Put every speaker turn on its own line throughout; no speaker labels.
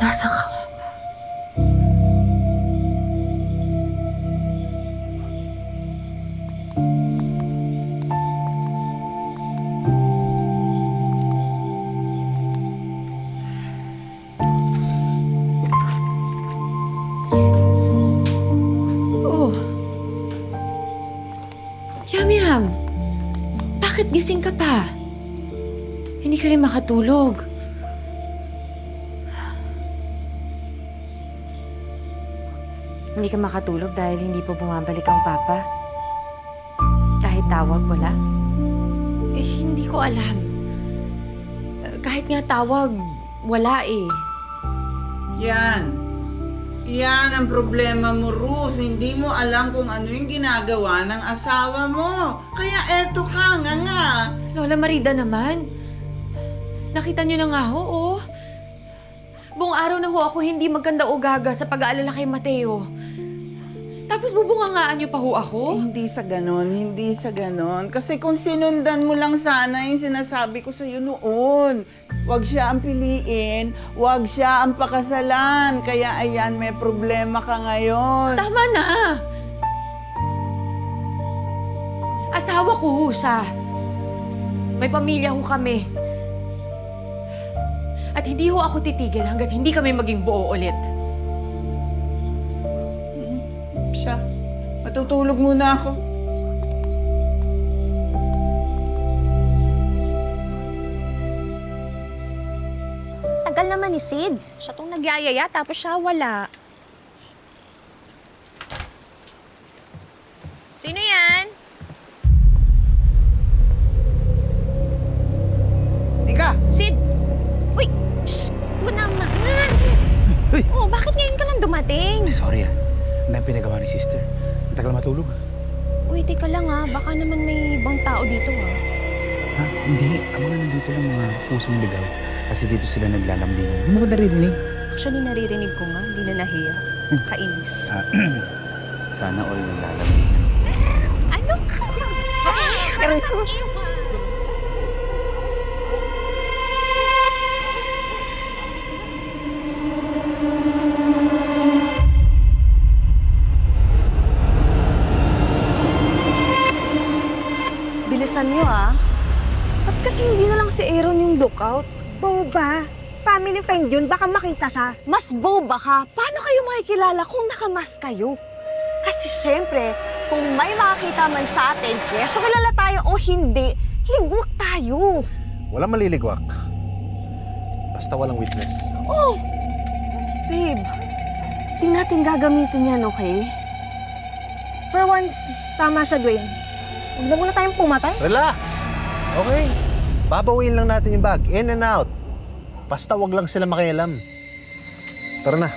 Nasaan ka? Oh. Yam-Yam, bakit gising ka pa? Hindi ka rin makatulog. Hindi ka makatulog dahil hindi pa bumabalik ang papa? Kahit tawag, wala? Eh, hindi ko alam. Kahit nga tawag, wala eh.
Yan. Yan ang problema mo, Ruth. Hindi mo alam kung ano yung ginagawa ng asawa mo. Kaya eto ka nga.
Lola Marida naman. Nakita niyo na nga ho, oh. Buong araw na ho ako hindi maganda o gaga sa pag-aalala kay Mateo. Tapos bubungangaan niyo pa ho ako?
Hindi sa ganon, hindi sa ganon. Kasi kung sinundan mo lang sana yung sinasabi ko sa'yo noon. Huwag siya ang piliin, huwag siya ang pakasalan. Kaya ayan, may problema ka ngayon.
Tama na! Asawa ko ho siya. May pamilya ho kami. At hindi ho ako titigil hanggat hindi kami maging buo ulit.
Siya, matutulog muna ako.
Tagal naman ni Sid. Siya tong nagyayaya tapos siya wala. Sino yan?
Tika!
Sid! Uy! Diyos ko naman!
Uy!
Oh, bakit ngayon ka lang dumating?
Ay, sorry ah. Ang dami pinagawa ni sister. Ang tagal matulog.
Uy, teka lang ah. Baka naman may ibang tao dito ah.
Ha? Hindi. Ang mga nandito lang mga pusong ligaw. Kasi dito sila naglalambingan. Hindi mo ba naririnig?
Actually, naririnig ko nga. Hindi na nahiya. Kainis.
Sana all naglalambingan.
Ano ka ba?
Bilisan nyo ah. At kasi hindi na lang si Aaron yung lookout. Boba. Family friend yun, baka makita siya. Mas boba ka. Paano kayo makikilala kung nakamas kayo? Kasi syempre, kung may makakita man sa atin, keso kilala tayo o hindi, ligwak tayo.
Walang maliligwak. Basta walang witness.
Oh! Babe, di natin gagamitin yan, okay? For once, tama siya, Dwayne. Huwag na muna tayong pumatay.
Relax! Okay. Babawiin lang natin yung bag. In and out. Basta wag lang sila makialam. Tara na.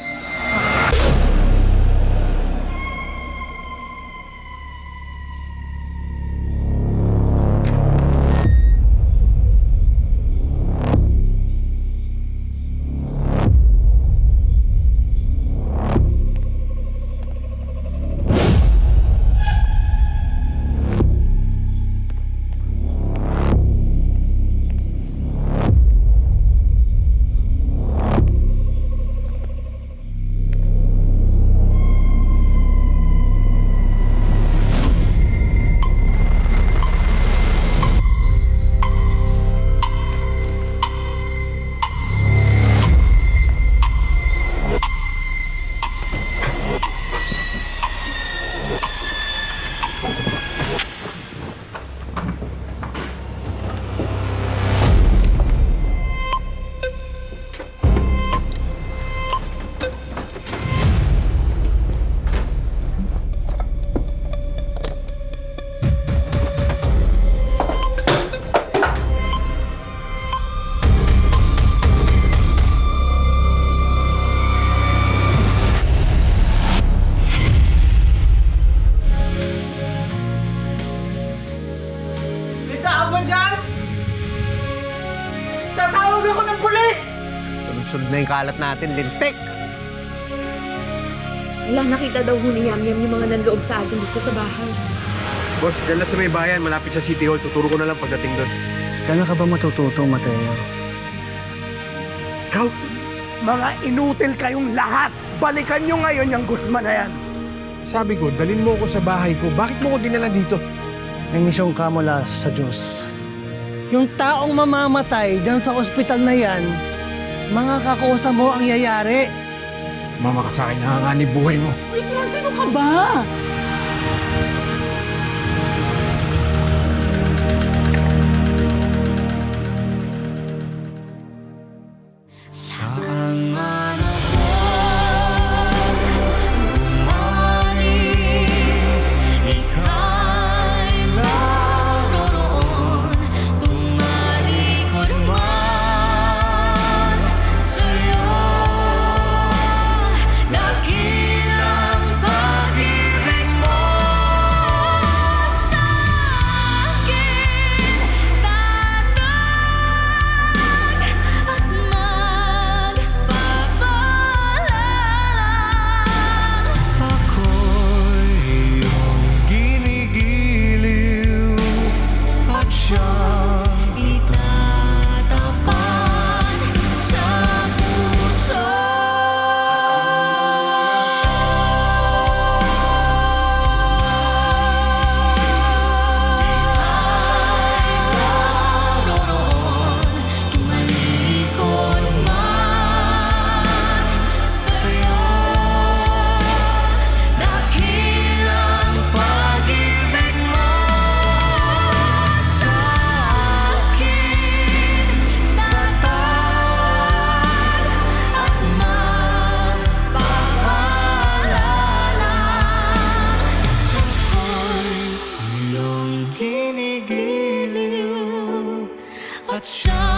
Sunod na yung kalat natin, lintik!
Wala, nakita daw ho ni Yam-Yam yung mga nanloob sa atin dito sa bahay.
Boss, dyan lang sa may bayan, malapit sa City Hall. Tuturo ko na lang pagdating doon.
Kailan ka ba matututo, Mateo?
Ikaw,
Mga inutil kayong lahat! Balikan nyo ngayon yung Guzman na yan!
Sabi ko, dalhin mo ako sa bahay ko. Bakit mo ko dinala dito?
May misyon ka mula sa Diyos. Yung taong mamamatay dyan sa ospital na yan, mga kakusa mo ang yayari.
Mama ka sa akin, nanganganib buhay mo.
Wait lang, sino ka ba?
Saan man ako gumaling, ika'y naroroon. Tumalikod man sa'yo, dakilang pag-ibig mo sa akin, tatag at ako'y iyong ginigiliw at siyang itatapat sa puso. Ika'y naroroon, tumalikod man sa'yo, dakilang pag-ibig mo sa akin, tatag at magpapaalala. Ako'y iyong ginigiliw at siya